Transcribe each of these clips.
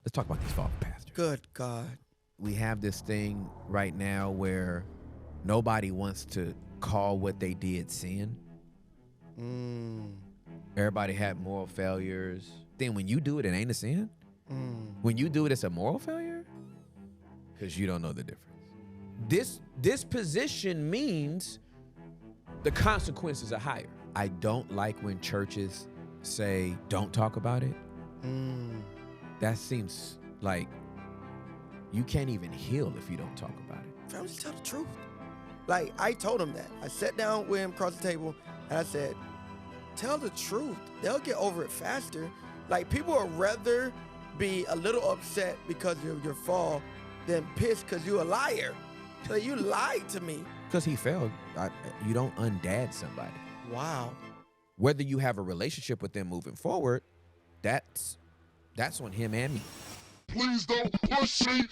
Let's talk about these fallen pastors. Good God. We have this thing right now where nobody wants to call what they did sin. Everybody had moral failures. Then when you do it, it ain't a sin. When you do it, it's a moral failure. Because you don't know the difference. This position means the consequences are higher. I don't like when churches say, don't talk about it. That seems like you can't even heal if you don't talk about it. Fam, just tell the truth. Like, I told him that. I sat down with him across the table, and I said, tell the truth. They'll get over it faster. Like, people would rather be a little upset because of your fall than pissed because you're a liar. Like, you lied to me. Because he failed. You don't undad somebody. Wow. Whether you have a relationship with them moving forward, that's on him and me. Please don't push me.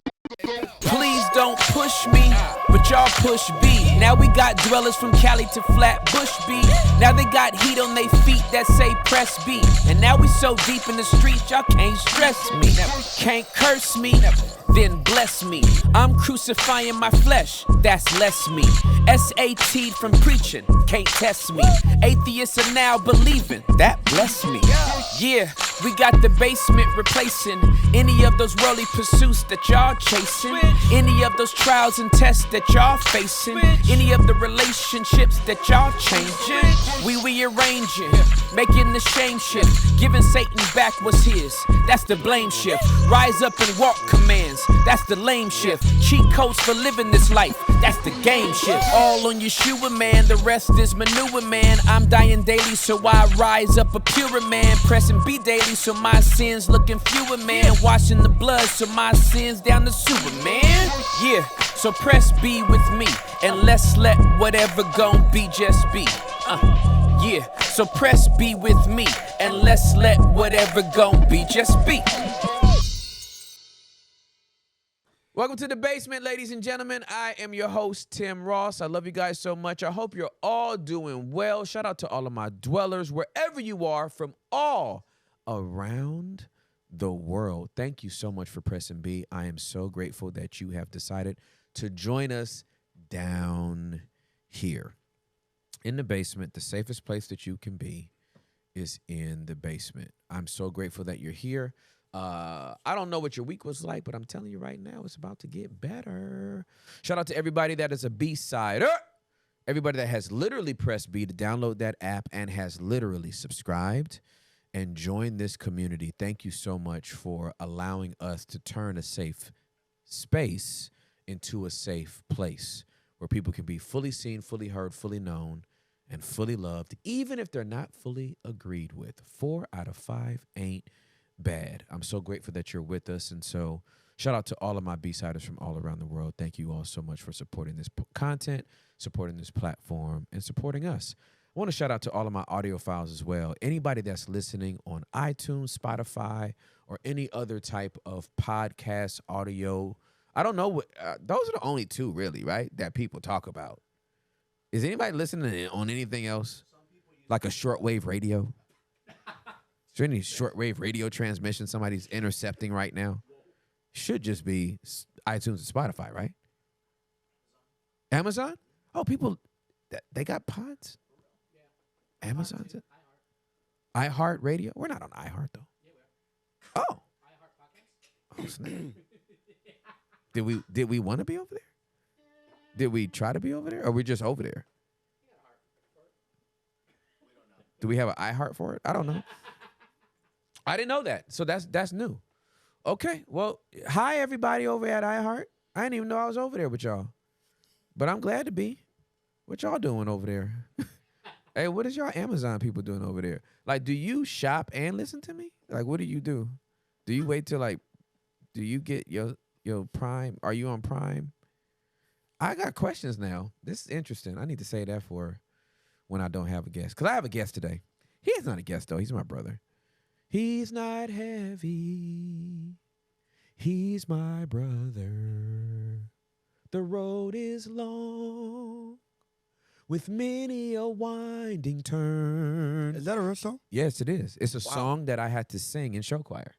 Please don't push me, but y'all push B. Now we got dwellers from Cali to Flatbush B. Now they got heat on they feet that say press B. And now we so deep in the street, y'all can't stress me. Can't curse me, then bless me. I'm crucifying my flesh, that's less me. SAT'd from preaching, can't test me. Atheists are now believing, that bless me. Yeah, we got the basement replacing any of those worldly pursuits that y'all chasing, any of those trials and tests that y'all facing, any of the relationships that y'all changing. We rearranging, making the shame shift, giving Satan back what's his. That's the blame shift. Rise up and walk commands. That's the lame shift. Cheat codes for living this life. That's the game shift. All on Yeshua, man. The rest is manure, man. I'm dying daily, so I rise up a purer man. Pressing B daily, so my sins looking fewer, man. Washing the blood, so my sins down the sewer, man. Yeah, so press B with me, and let's let whatever gon' be just be. Yeah, so press B with me, and let's let whatever gon' be just be. Welcome to the basement, ladies and gentlemen. I am your host, Tim Ross. I love you guys so much. I hope you're all doing well. Shout out to all of my dwellers, wherever you are, from all around the world. Thank you so much for pressing B. I am so grateful that you have decided to join us down here. In the basement, the safest place that you can be is in the basement. I'm so grateful that you're here. I don't know what your week was like, but I'm telling you right now, it's about to get better. Shout out to everybody that is a B-sider. Everybody that has literally pressed B to download that app and has literally subscribed and joined this community. Thank you so much for allowing us to turn a safe space into a safe place where people can be fully seen, fully heard, fully known, and fully loved, even if they're not fully agreed with. 4 out of 5 ain't bad. I'm so grateful that you're with us. And so shout out to all of my B-siders from all around the world. Thank you all so much for supporting this content, supporting this platform, and supporting us. I want to shout out to all of my audiophiles as well. Anybody that's listening on iTunes, Spotify, or any other type of podcast audio. I don't know what, those are the only two really, right, that people talk about. Is anybody listening on anything else? Like a shortwave radio? Is there any shortwave radio transmission somebody's intercepting right now? Should just be iTunes and Spotify, right? Amazon? Oh, people, they got pods? Amazon's it? iHeart Radio? We're not on iHeart, though. Oh. Oh, snap. Did we want to be over there? Did we try to be over there? Or we just over there? Do we have an iHeart for it? I don't know. I didn't know that. So that's new. Okay. Well, hi, everybody over at iHeart. I didn't even know I was over there with y'all. But I'm glad to be. What y'all doing over there? Hey, what is y'all Amazon people doing over there? Like, do you shop and listen to me? Like, what do you do? Do you wait till, like, do you get your Prime? Are you on Prime? I got questions now. This is interesting. I need to say that for when I don't have a guest. Because I have a guest today. He's not a guest, though. He's my brother. He's not heavy. He's my brother. The road is long with many a winding turn. Is that a real song? Yes, it is. It's a song that I had to sing in show choir.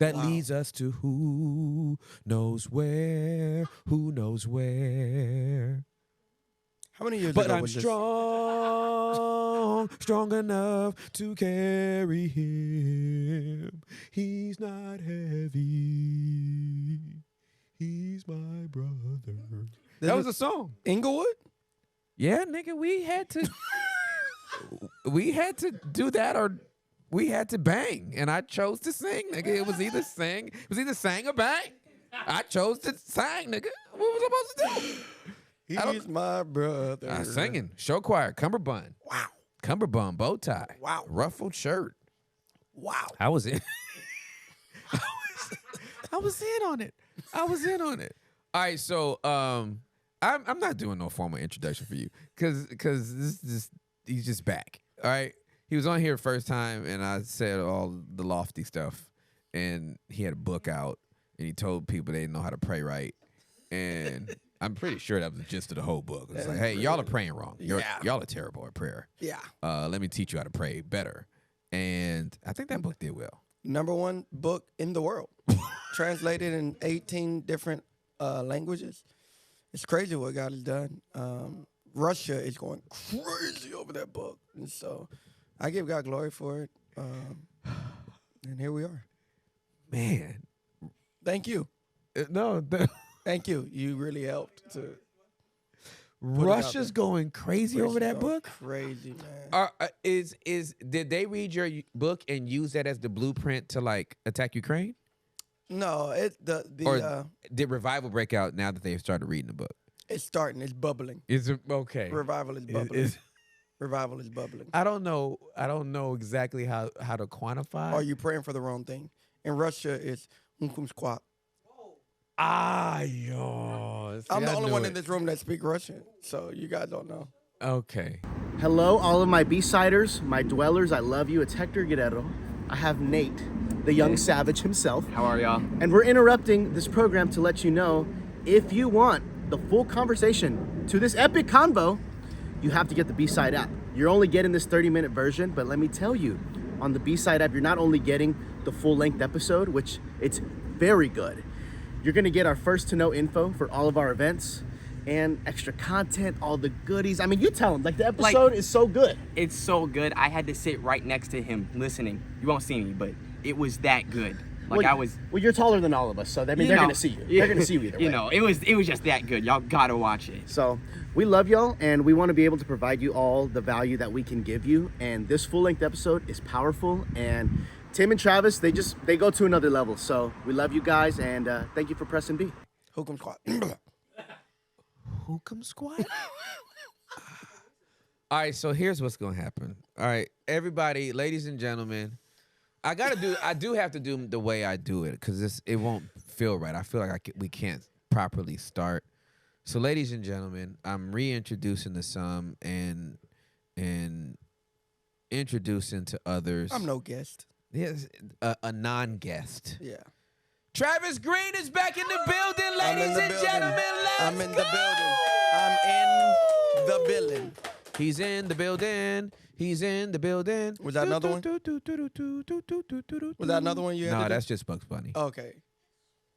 that Wow. leads us to who knows where, who knows where. How many years But ago I'm was this? strong enough to carry him. He's not heavy. He's my brother. That was a song. Inglewood? Yeah, nigga, we had to do that or we had to bang, and I chose to sing, nigga. It was either sang or bang. I chose to sing, nigga. What was I supposed to do? He's my brother. Singing, show choir, cummerbund. Wow. Cummerbund, bow tie. Wow. Ruffled shirt. Wow. I was in. I was in on it. All right, so I'm not doing no formal introduction for you because he's just back. All right, he was on here first time, and I said all the lofty stuff, and he had a book out, and he told people they didn't know how to pray right, and I'm pretty sure that was the gist of the whole book. It's like, hey, y'all are praying wrong. Y'all are terrible at prayer. Yeah. Let me teach you how to pray better. And I think that book did well. #1 book in the world. Translated in 18 different languages. It's crazy what God has done. Russia is going crazy over that book. And so I give God glory for it. And here we are. Man. Thank you. No, Thank you. You really helped to. Russia's going crazy over that book. Crazy, man. Did they read your book and use that as the blueprint to like attack Ukraine? No, Or did revival break out now that they've started reading the book? it's starting. It's bubbling. Is it okay? Revival is bubbling. Revival is bubbling. I don't know exactly how to quantify. Are you praying for the wrong thing? In Russia, it's squat. Yo. I'm the only one in this room that speak Russian, so you guys don't know. Okay. Hello, all of my B-siders, my dwellers. I love you. It's Hector Guerrero. I have Nate, the young savage himself. How are y'all? And we're interrupting this program to let you know, if you want the full conversation to this epic convo, you have to get the B-Side app. You're only getting this 30-minute version, but let me tell you, on the B-Side app, you're not only getting the full-length episode, which it's very good. You're gonna get our first to know info for all of our events and extra content, all the goodies. I mean, you tell them, like the episode is so good. It's so good. I had to sit right next to him listening. You won't see me, but it was that good. Like Well, you're taller than all of us, so I mean, they're gonna see you. They're gonna see you either way. You know, it was just that good. Y'all gotta watch it. So we love y'all, and we want to be able to provide you all the value that we can give you. And this full-length episode is powerful, and Tim and Travis, they go to another level. So we love you guys, and thank you for pressing B. Hook'em squat. Hook'em squat? All right, so here's what's gonna happen. All right, everybody, ladies and gentlemen, I do have to do the way I do it because it won't feel right. I feel like we can't properly start. So, ladies and gentlemen, I'm reintroducing to some and introducing to others. I'm no guest. Yes, a non-guest. Yeah. Travis Greene is back in the building, ladies and gentlemen. I'm in the building. I'm in the building. He's in the building. He's in the building. Was that another one? Was that another one you had? No, to do? that's just Bugs Bunny. Okay.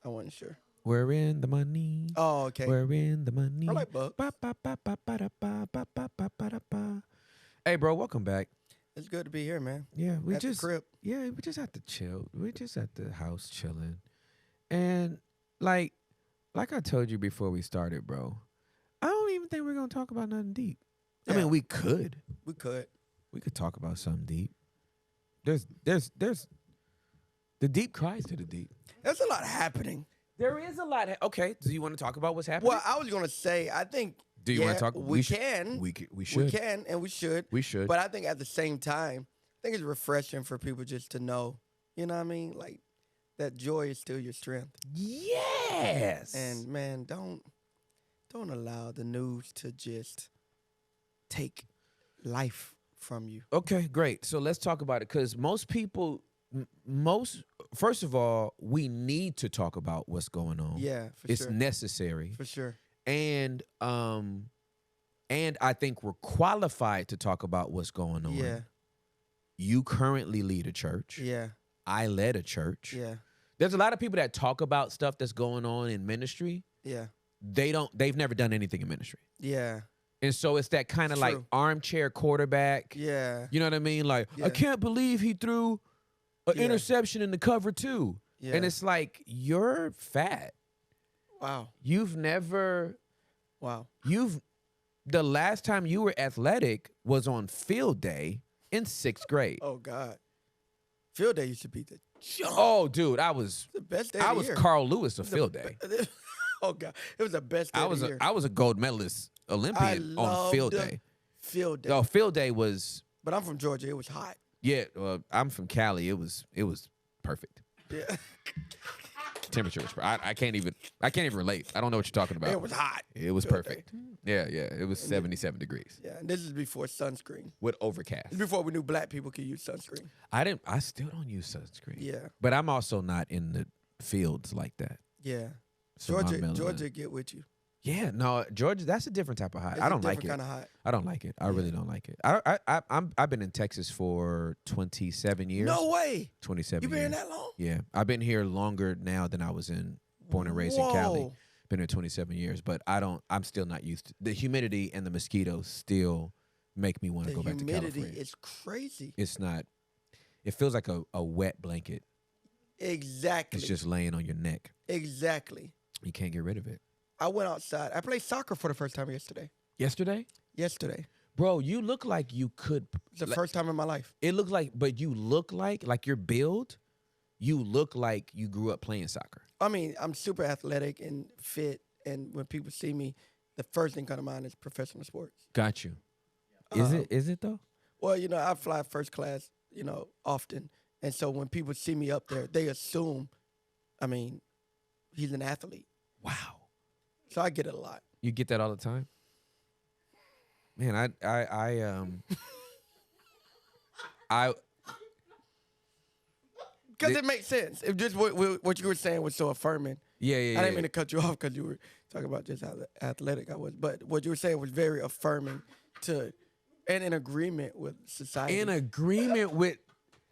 I wasn't sure. We're in the money. Oh, okay. We're in the money. I like Bugs. Hey, bro, welcome back. It's good to be here, man. Yeah, we At the just crib. Yeah, we just have to chill. We just at the house chilling, and like I told you before we started, bro. I don't even think we're gonna talk about nothing deep. I Yeah. mean, we could. We could. We could talk about something deep. There's the deep cries to the deep. There's a lot happening. There is a lot. Okay, do you want to talk about what's happening? Well, I was gonna say, I think. Do you want to talk? We should- can. We should. We can and we should. We should. But I think at the same time, I think it's refreshing for people just to know, you know what I mean? Like that joy is still your strength. Yes. And man, don't allow the news to just take life from you. Okay, great. So let's talk about it because most people, first of all, we need to talk about what's going on. Yeah, for It's sure. necessary. For sure. And I think we're qualified to talk about what's going on. Yeah. You currently lead a church. Yeah. I led a church. Yeah. There's a lot of people that talk about stuff that's going on in ministry. Yeah. They've never done anything in ministry. Yeah. And so it's that kind of like True. armchair quarterback. Yeah. You know what I mean? Like, Yeah. I can't believe he threw an Yeah. interception in the cover too. Yeah. And it's like, you're fat. Wow. The last time you were athletic was on field day in 6th grade. Oh God. Field day used to be the jump. Oh, dude, I was The best day of I the was year. Carl Lewis of field day. Oh God. It was the best day of the year. I was a gold medalist Olympian on field day. Field day. No, field day was But I'm from Georgia. It was hot. I'm from Cali. It was perfect. Yeah. Temperature was I can't even relate. I don't know what you're talking about. It was hot. It was Field perfect. day. Yeah. It was 77 degrees Yeah. And this is before sunscreen. with overcast. It's before we knew black people could use sunscreen. I still don't use sunscreen. Yeah. But I'm also not in the fields like that. Yeah. So my melanin- Georgia get with you. Yeah, no, Georgia, that's a different type of hot. It's I a don't like different it. kind of hot. I don't like it. I really don't like it. I've been in Texas for 27 years. No way. 27 You been years. in that long? Yeah. I've been here longer now than I was born and raised in Cali. Whoa. Been here 27 years, but I'm still not used to the humidity, and the mosquitoes still make me want to The go back to humidity California. is crazy. It's not, it feels like a wet blanket. Exactly. It's just laying on your neck. Exactly. You can't get rid of it. I went outside. I played soccer for the first time yesterday. Yesterday? Yesterday. Bro, you look like you could. It's the like, first time in my life. It looks like, but you look like your build, you look like you grew up playing soccer. I mean, I'm super athletic and fit, and when people see me, the first thing come to mind is professional sports. Got you. Is it though? Well, I fly first class, often, and so when people see me up there, they assume, he's an athlete. Wow. So I get it a lot. You get that all the time? Man, I Because it makes sense. If just what you were saying was so affirming. Yeah. I didn't mean to cut you off because you were talking about just how athletic I was. But what you were saying was very affirming and in agreement with society. In agreement with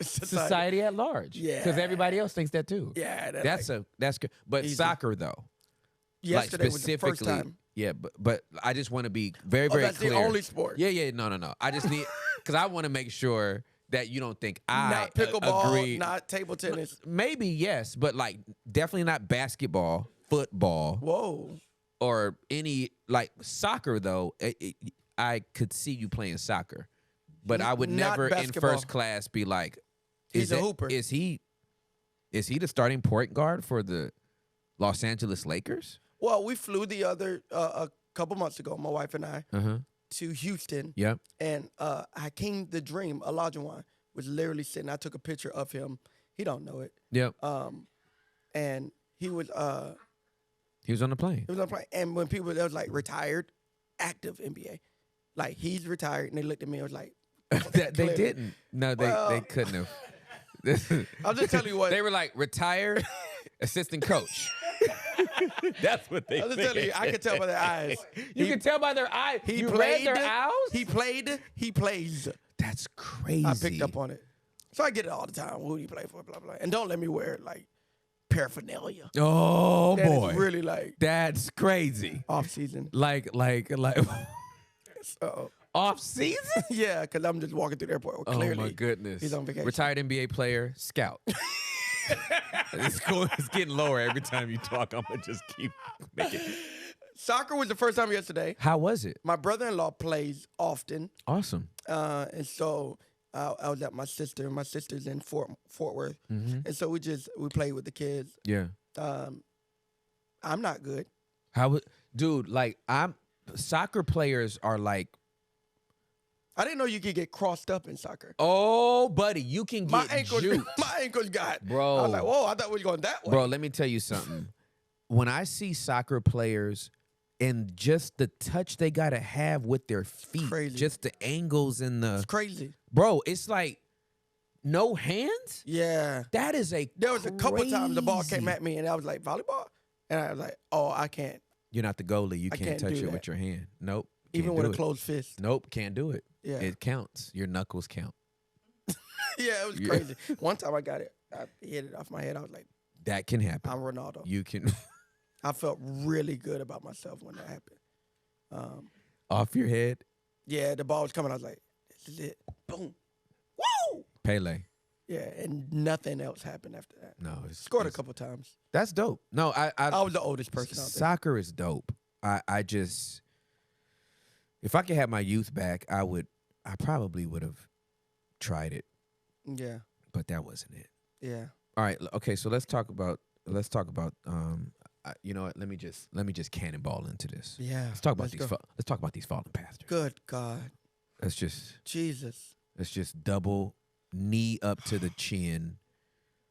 society at large. Yeah. Because everybody else thinks that too. Yeah. That's good. But Easy. soccer though. Yesterday was the first time. Yeah, but I just want to be very, very that's clear. the only sport. Yeah. No. I just need, because I want to make sure that you don't think Not pickleball, agree. not table tennis. Maybe yes, but like definitely not basketball, football, Whoa. or any like soccer though. I could see you playing soccer, but I would Not never in basketball. first class be like, He's a hooper. Is he the starting point guard for the Los Angeles Lakers? Well, we flew the other a couple months ago, my wife and I, to Houston. Yep. And Hakeem the Dream, Olajuwon, was literally sitting. I took a picture of him. He don't know it. Yep. And he was on the plane. on the plane. And when people that was like retired, active NBA, like he's retired, and they looked at me and was like, They clearly. didn't. No, they couldn't have. I'll just tell you what. They were like retired assistant coach. That's what they I'll just tell you, I could tell by their eyes. You can tell by their eyes. He You played. read their eyes? He played. He plays. That's crazy. I picked up on it. So I get it all the time. Who do you play for? Blah, blah. And don't let me wear like paraphernalia. Oh That is boy. really like That's crazy. off season. Like So off season? yeah, because I'm just walking through the airport. Well, clearly, Oh my goodness. he's on vacation. Retired NBA player, scout. It's getting lower every time you talk. I'm gonna just keep making. Soccer was the first time yesterday. How was it? My brother-in-law plays often, Awesome. and so I was at my sister. My sister's in Fort Worth, and so we played with the kids. Yeah. I'm not good. Dude? Like soccer players are like. I didn't know you could get crossed up in soccer. Oh, buddy, you can My get ankles, juked. my ankles got. Bro. I was like, whoa! I thought we were going that way. Bro, let me tell you something. When I see soccer players and just the touch they gotta have with their feet, crazy. just the angles and It's crazy. bro, it's like no hands. Yeah. That is There was a couple times the ball came crazy. at me, and I was like, volleyball, and I was like, oh, I can't. You're not the goalie. You I can't can't touch do it with that. your hand. Nope. Even can't with do a it. closed fist. Nope, can't do it. Yeah. It counts. Your knuckles count. Yeah, it was Yeah. crazy. One time I got it. I hit it off my head. I was like, That can happen. I'm Ronaldo. You can I felt really good about myself when that happened. off your head. Yeah, the ball was coming. I was like, this is it. Boom. Woo! Pele. Yeah, and nothing else happened after that. No, Scored a couple times. That's dope. No, I was the oldest person out there. Soccer is dope. I just, if I could have my youth back, I probably would have tried it, Yeah, but that wasn't it. yeah. All right, okay, so let's talk about you know what? Let me just cannonball into this. Yeah. Let's talk about let's go. let's talk about these fallen pastors. Good God. Let's just double knee up to the chin.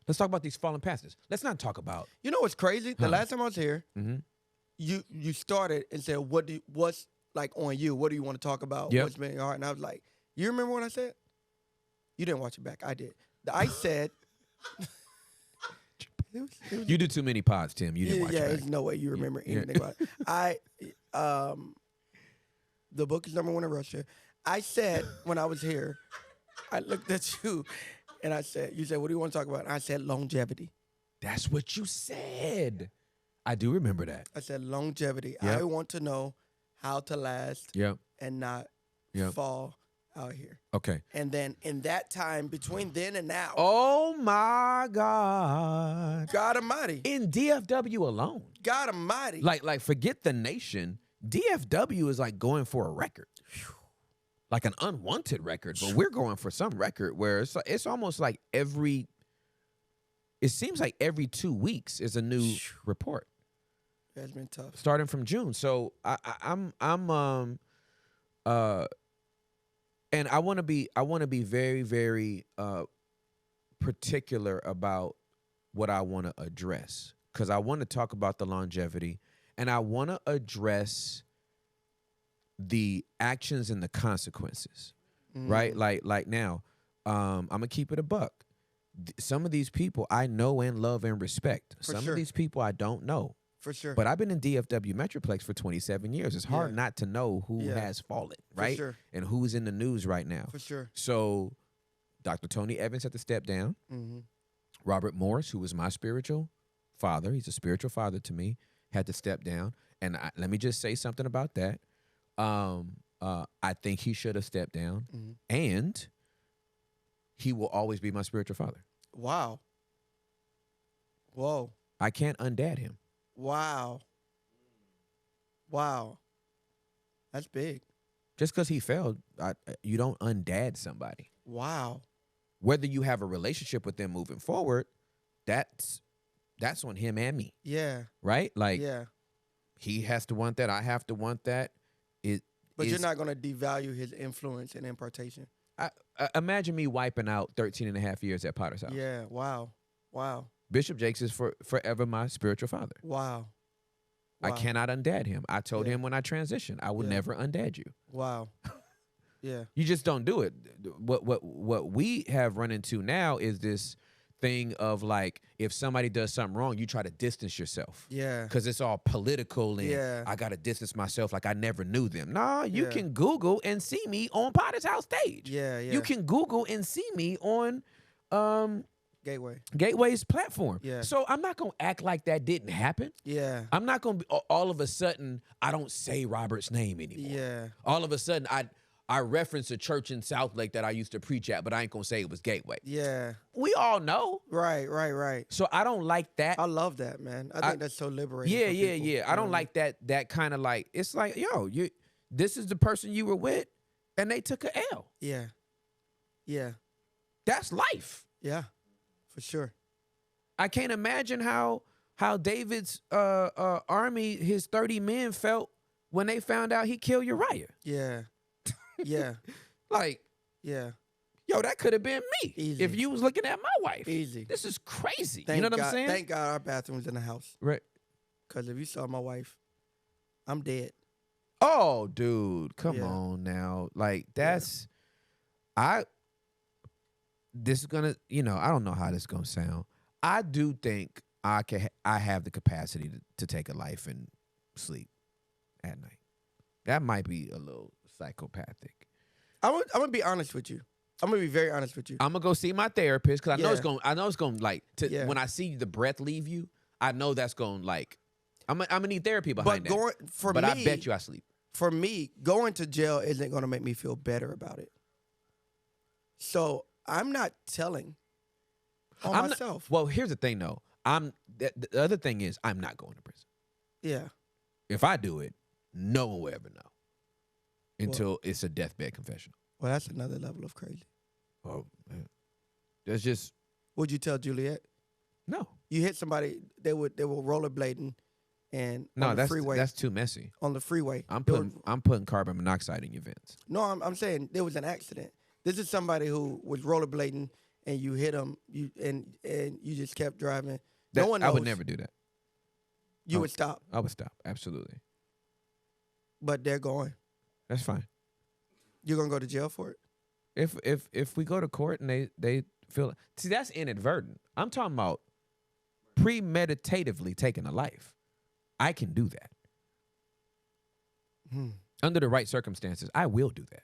Let's talk about these fallen pastors. Let's not talk about. You know what's crazy? The last time I was here, Mm-hmm. you started and said, what's like on you? What do you want to talk about? Yep. What's been in your heart? And I was like, you remember what I said? You didn't watch it back. I did. I said. It was You do too many pods, Tim. You didn't watch yeah, it. there's no way you remember anything about it. The book is #1 in Russia. I said when I was here, I looked at you and I said, you said, what do you want to talk about? And I said longevity. That's what you said. I do remember that. I said longevity. Yep. I want to know how to last Yep. and not Yep. fall out here. Okay. And then in that time between then and now, Oh my God. God Almighty, In DFW alone. God Almighty. Like forget the nation. DFW is like going for a record. Like an unwanted record, but we're going for some record where it's almost like it seems like every 2 weeks is a new report. That's been tough. Starting from June. So I'm and I want to be very, very particular about what I want to address, because I want to talk about the longevity and I want to address the actions and the consequences, right? Like now, I'm gonna keep it a buck. Some of these people I know and love and respect. Some sure. of these people I don't know. For sure. But I've been in DFW Metroplex for 27 years. It's hard Yeah. not to know who Yeah. has fallen, right? sure. And who's in the news right now. For sure. So Dr. Tony Evans had to step down. Mm-hmm. Robert Morris, who was my spiritual father, he's a spiritual father to me, had to step down. And let me just say something about that. I think he should have stepped down. Mm-hmm. And he will always be my spiritual father. Wow. Whoa. I can't undad him. Wow. Wow. That's big. Just because he failed, you don't undad somebody. Wow. Whether you have a relationship with them moving forward, that's on him and me, Yeah. right? Like Yeah. he has to want that, I have to want that. But you're not going to devalue his influence and impartation. Imagine me wiping out 13 and a half years at Potter's house. Yeah. Wow. Wow. Bishop Jakes is forever my spiritual father. Wow. I Wow. cannot undad him. I told Yeah. him when I transitioned, I will Yeah. never undad you. Wow. Yeah. You just don't do it. What we have run into now is this thing of like, if somebody does something wrong, you try to distance yourself. Yeah. Because it's all political and Yeah. I got to distance myself like I never knew them. Nah, you Yeah. can Google and see me on Potter's House stage. Yeah. Yeah. You can Google and see me on Gateway. Gateway's platform. Yeah. So I'm not going to act like that didn't happen. Yeah. I'm not going to be all of a sudden, I don't say Robert's name anymore. Yeah. All of a sudden, I reference a church in South Lake that I used to preach at, but I ain't going to say it was Gateway. Yeah. We all know. Right. Right. Right. So I don't like that. I love that, man. I think that's so liberating. Yeah, for yeah, people, yeah. I you don't know? like that kind of like, it's like, yo, this is the person you were with and they took a L. Yeah. Yeah. That's life. Yeah. For sure. I can't imagine how David's army, his 30 men felt when they found out he killed Uriah. Yeah. Yeah. Like, Yeah. yo, that could have been me Easy. if you was looking at my wife. Easy. This is crazy. Thank you know what God, I'm saying? Thank God our bathroom's in the house. Right. Because if you saw my wife, I'm dead. Oh, dude, come Yeah. on now. Like this is gonna, I don't know how this is gonna sound. I do think I have the capacity to take a life and sleep at night. That might be a little psychopathic. I'm gonna be honest with you. I'm gonna be very honest with you. I'm gonna go see my therapist because I know Yeah. it's going. I know it's going like to, Yeah. when I see the breath leave you. I know that's going like. I'm gonna need therapy behind But that. going for but me, I bet you I sleep. for me, going to jail isn't gonna make me feel better about it. So I'm not telling on I'm not- myself. well, here's the thing though. The other thing is I'm not going to prison. Yeah. If I do it, no one will ever know until it's a deathbed confession. Well, that's another level of crazy. Oh, man. That's just Would you tell Juliet? no. You hit somebody, they were rollerblading, and No, on the that's freeway. that's too messy. On the freeway. I'm There putting carbon monoxide in your vents. No, I'm saying there was an accident. This is somebody who was rollerblading, and you hit him. And you just kept driving. No one knows. I would never do that. You would stop, I would stop. Absolutely. but they're going. That's fine. You're gonna go to jail for it. If we go to court and they feel, see, that's inadvertent. I'm talking about premeditatively taking a life. I can do that. Under the right circumstances, I will do that.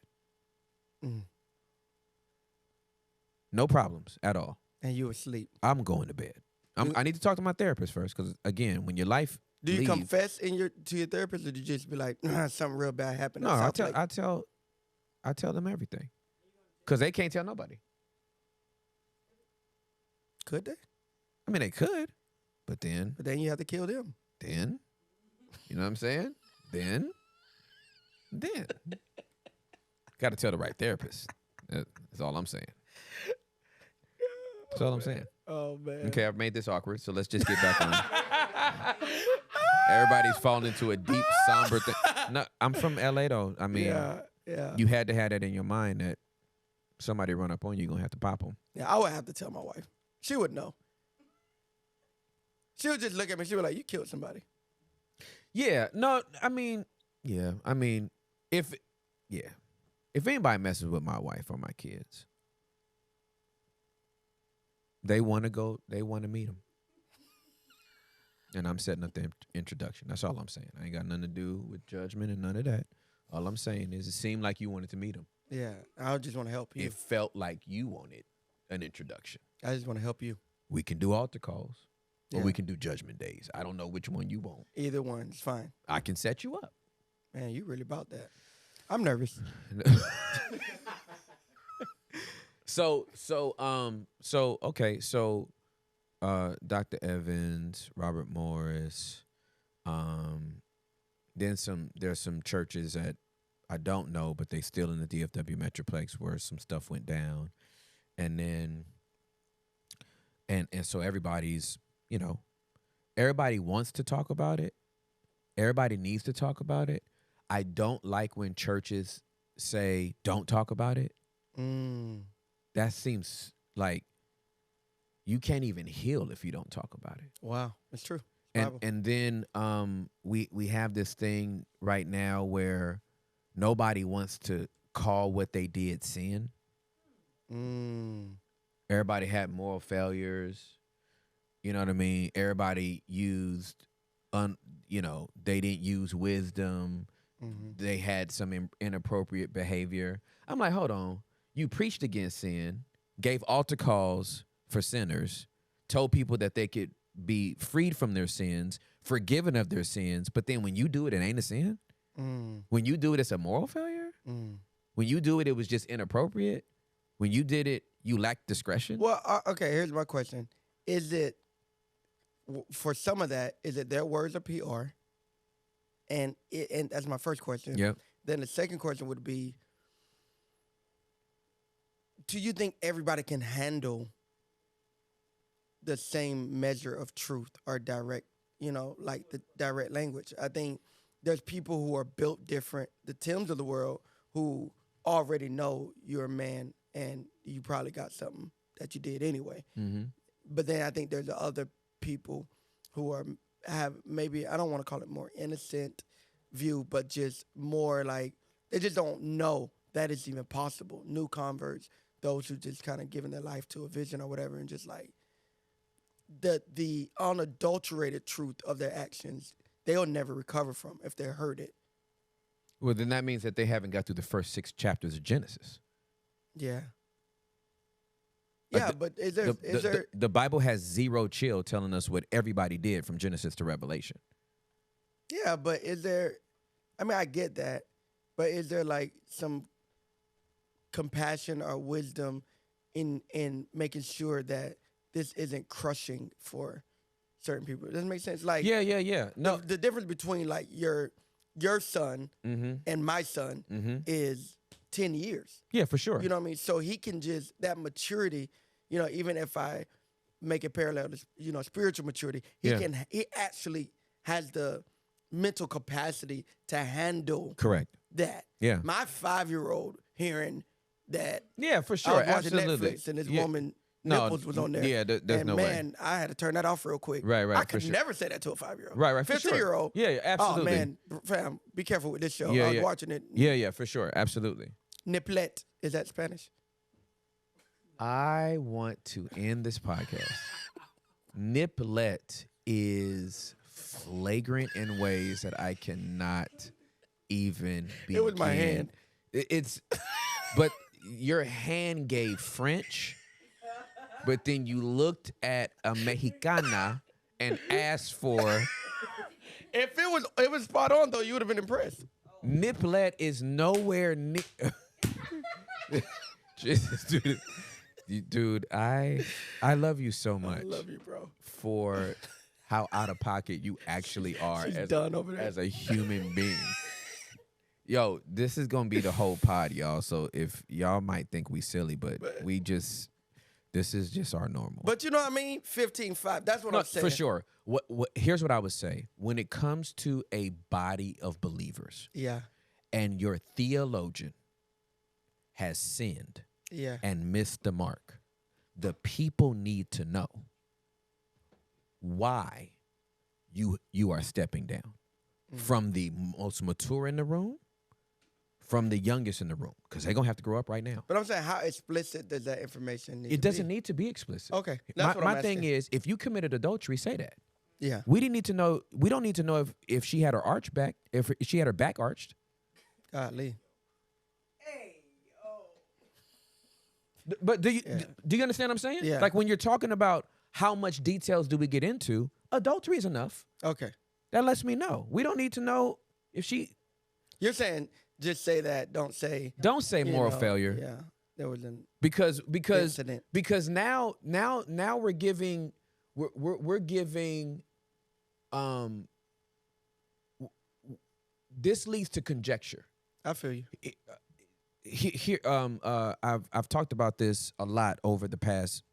No problems at all. And you asleep. I'm going to bed. I need to talk to my therapist first because, again, when your life Do you leaves, confess to your therapist, or do you just be like, something real bad happened? No, at I South tell Lake? I tell them everything because they can't tell nobody. Could they? I mean, they could, but then But then you have to kill them. you know what I'm saying? Then, got to tell the right therapist. That's all I'm saying. That's all I'm saying. Oh man. Okay, I've made this awkward, so let's just get back on. Everybody's falling into a deep, somber thing. No, I'm from LA though. I mean, Yeah. you had to have that in your mind that somebody run up on you, you're gonna have to pop them. Yeah, I would have to tell my wife. She would know. She would just look at me. She would like, "You killed somebody." Yeah, no, I mean, if anybody messes with my wife or my kids, they want to meet them. And I'm setting up the introduction. That's all I'm saying. I ain't got nothing to do with judgment and none of that. All I'm saying is it seemed like you wanted to meet him. Yeah, I just want to help you. It felt like you wanted an introduction. I just want to help you. We can do altar calls or Yeah. we can do judgment days. I don't know which one you want. Either one is fine. I can set you up. Man, you really about that. I'm nervous. Dr. Evans, Robert Morris, there's some churches that I don't know, but they still in the DFW Metroplex where some stuff went down. And then and so everybody's, everybody wants to talk about it. Everybody needs to talk about it. I don't like when churches say don't talk about it. That seems like you can't even heal if you don't talk about it. Wow, it's true. And then we have this thing right now where nobody wants to call what they did sin. Everybody had moral failures. You know what I mean? Everybody used, they didn't use wisdom. They had some inappropriate behavior. I'm like, hold on. You preached against sin, gave altar calls for sinners, told people that they could be freed from their sins, forgiven of their sins, but then when you do it, it ain't a sin? When you do it, it's a moral failure? When you do it, it was just inappropriate? When you did it, you lacked discretion? Well, okay, here's my question. Is it, for some of that, is it their words or PR? And that's my first question. Yep. Then the second question would be, do you think everybody can handle the same measure of truth or direct, like the direct language? I think there's people who are built different, the Tims of the world, who already know you're a man and you probably got something that you did anyway. But then I think there's the other people who have maybe, I don't want to call it more innocent view, but just more like they just don't know that it's even possible. New converts, those who just kind of giving their life to a vision or whatever, and just like the unadulterated truth of their actions, they'll never recover from if they heard it. Well, then that means that they haven't got through the first 6 chapters of Genesis. Yeah. Yeah, but is there the Bible has zero chill telling us what everybody did from Genesis to Revelation. Yeah, but is there? I mean, I get that, but is there like some compassion or wisdom in making sure that this isn't crushing for certain people? Does it make sense? Like, Yeah. No. the difference between like your son and my son is 10 years. Yeah, for sure. You know what I mean? So he can just, that maturity, you know, even if I make it parallel to, you know, spiritual maturity, he actually has the mental capacity to handle Correct. that. Yeah. My 5-year-old hearing that. Yeah, for I sure. was watching Absolutely. Netflix and this Yeah. woman No, nipples was on there. yeah, there's and no way. man, I had to turn that off real quick. Right, I for could sure. never say that to a 5-year-old. Right, for sure. 15-year-old. Yeah, absolutely. Oh man, fam, be careful with this show. Yeah, I was yeah. watching it. Yeah, for sure. Absolutely. Niplet, is that Spanish? I want to end this podcast. Niplet is flagrant in ways that I cannot even begin. It was my hand. It's, but your hand gave French, but then you looked at a Mexicana and asked for. If it was spot on though, you would have been impressed. Niplet is nowhere near. Dude, I love you so much. I love you, bro. For how out of pocket you actually are She's done over there. as a human being. Yo, this is gonna be the whole pod, y'all. So if y'all might think we silly, but this is just our normal. But you know what I mean? 15-5. That's what I'm saying. For sure. What here's what I would say. When it comes to a body of believers, Yeah. and your theologian has sinned Yeah. and missed the mark, the people need to know why you are stepping down from the most mature in the room, from the youngest in the room, because they're gonna have to grow up right now. But I'm saying, how explicit does that information need It to doesn't be? need to be explicit. Okay. That's what I'm my thing asking. is, if you committed adultery, say that. Yeah. We didn't need to know. We don't need to know if she had her arch back, if she had her back arched. Golly. But do you understand what I'm saying? Yeah. Like when you're talking about how much details do we get into, adultery is enough. Okay. That lets me know. We don't need to know if she. You're saying just say that. Don't say. Don't say you moral know, failure. Yeah. There was an Because incident. now we're giving this leads to conjecture. I feel you. Here I've talked about this a lot over the past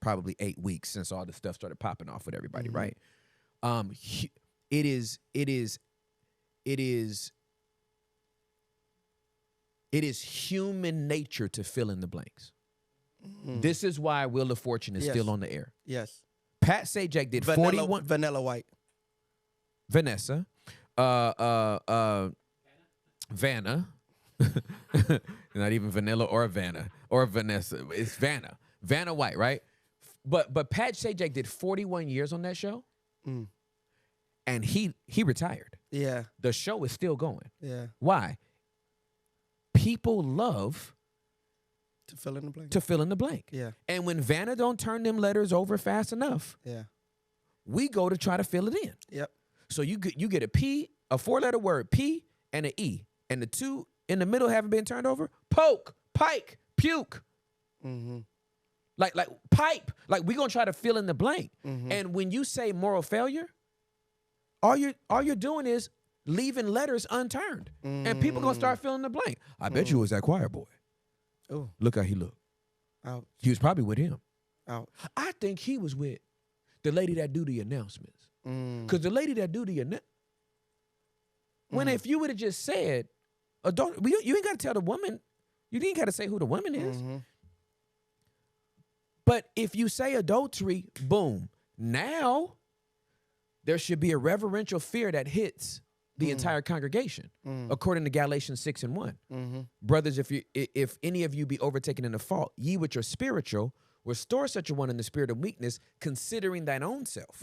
probably 8 weeks since all the stuff started popping off with everybody, right? It is human nature to fill in the blanks. This is why Wheel of Fortune is Yes. still on the air. Yes. Pat Sajak did 41. Vanilla White. Vanessa, Vanna, not even Vanilla or Vanna or Vanessa. It's Vanna White, right? But Pat Sajak did 41 years on that show, and he retired. Yeah. The show is still going. Yeah. Why? People love To fill in the blank. to fill in the blank. Yeah. And when Vanna don't turn them letters over fast enough, Yeah. we go to try to fill it in. Yep. So you get a P, a 4-letter word, P, and an E. And the two in the middle haven't been turned over. Poke, pike, puke. Like pipe. Like we gonna try to fill in the blank. And when you say moral failure, all you're doing is leaving letters unturned. And people gonna start filling the blank. I bet you it was that choir boy. Oh. Look how he looked. Ouch. He was probably with him. Ouch. I think he was with the lady that do the announcements. Because the lady that do the when if you would have just said, you ain't got to tell the woman, you ain't got to say who the woman is. But if you say adultery, boom, now there should be a reverential fear that hits the entire congregation, according to Galatians 6:1. Brothers, if any of you be overtaken in a fault, ye which are spiritual, restore such a one in the spirit of weakness, considering thine own self.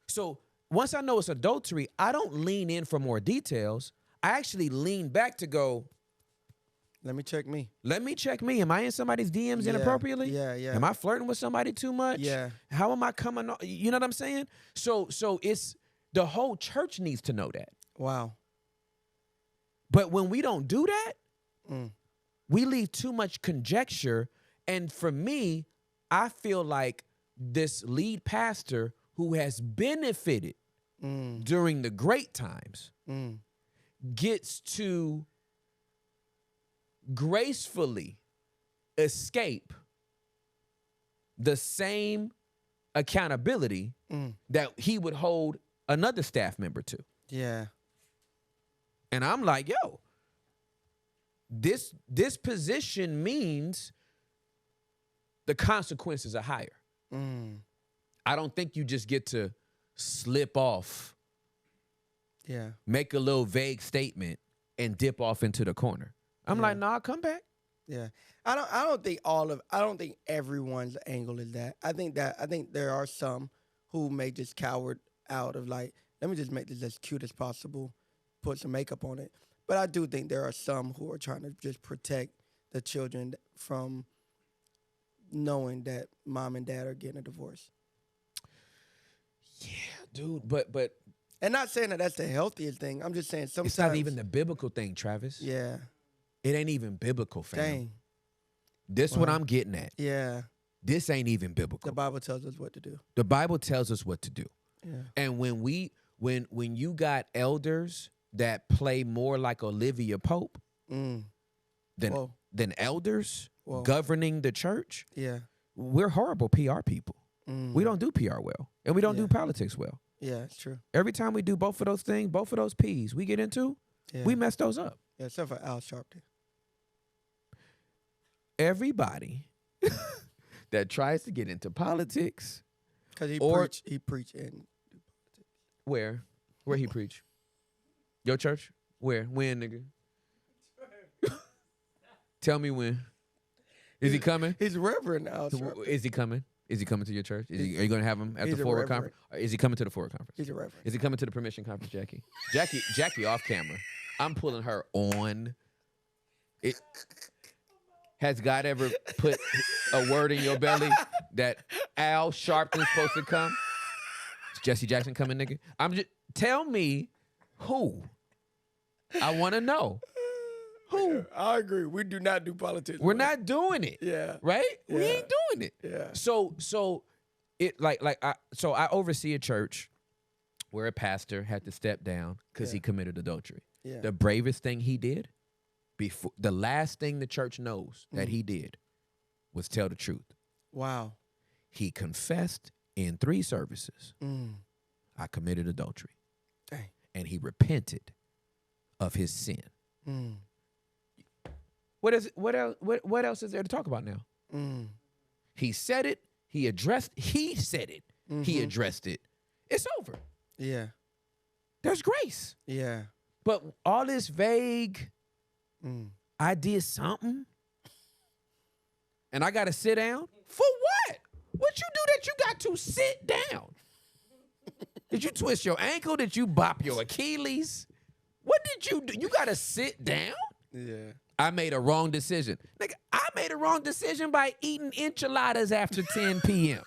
So once I know it's adultery, I don't lean in for more details. I actually lean back to go, Let me check me. Let me check me. Am I in somebody's DMs inappropriately? Yeah, yeah. Am I flirting with somebody too much? Yeah. How am I coming on? You know what I'm saying? So it's the whole church needs to know that. Wow. But when we don't do that, Mm. we leave too much conjecture. And for me, I feel like this lead pastor who has benefited during the great times gets to gracefully escape the same accountability that he would hold another staff member to. Yeah. And I'm like, yo, this position means the consequences are higher. I don't think you just get to slip off, make a little vague statement, and dip off into the corner. I'm like, nah, come back. Yeah. I don't think everyone's angle is that. I think there are some who may just cower out of like, let me just make this as cute as possible, put some makeup on it. But I do think there are some who are trying to just protect the children from knowing that mom and dad are getting a divorce. Yeah, dude, but and not saying that that's the healthiest thing. I'm just saying sometimes it's not even the biblical thing, Travis. Yeah. It ain't even biblical, fam. Dang. This what I'm getting at. Yeah. This ain't even biblical. The Bible tells us what to do. The Bible tells us what to do. Yeah. And when you got elders that play more like Olivia Pope than elders governing the church, we're horrible PR people. We don't do PR well, and we don't do politics well. Yeah, it's true. Every time we do both of those things, both of those P's we get into, we mess those up. Yeah, except for Al Sharpton. Everybody that tries to get into politics, because he preach in where he preach? Your church? Where? When, nigga? Tell me when. Is he coming? He's Reverend Al Sharpton. Is he coming? Is he coming to your church? Are you going to have him at the Forward Conference? Is he coming to the Forward Conference? He's a reverend. Is he coming to the Permission Conference, Jackie? Jackie off camera. I'm pulling her on. Has God ever put a word in your belly that Al Sharpton's supposed to come? Is Jesse Jackson coming, nigga? Tell me who. I want to know. Who? I agree. We do not do politics. We're not doing it. Yeah. Right? Yeah. We ain't doing it. Yeah. So I oversee a church where a pastor had to step down because he committed adultery. Yeah. The bravest thing he did, the last thing the church knows that he did was tell the truth. Wow. He confessed in 3 services. I committed adultery. Dang. And he repented of his sin. What else is there to talk about now? He said it. He said it. He addressed it. It's over. Yeah. There's grace. Yeah. But all this vague, I did something, and I got to sit down? For what? What you do that you got to sit down? Did you twist your ankle? Did you bop your Achilles? What did you do? You got to sit down? Yeah. I made a wrong decision. Nigga, I made a wrong decision by eating enchiladas after 10 p.m.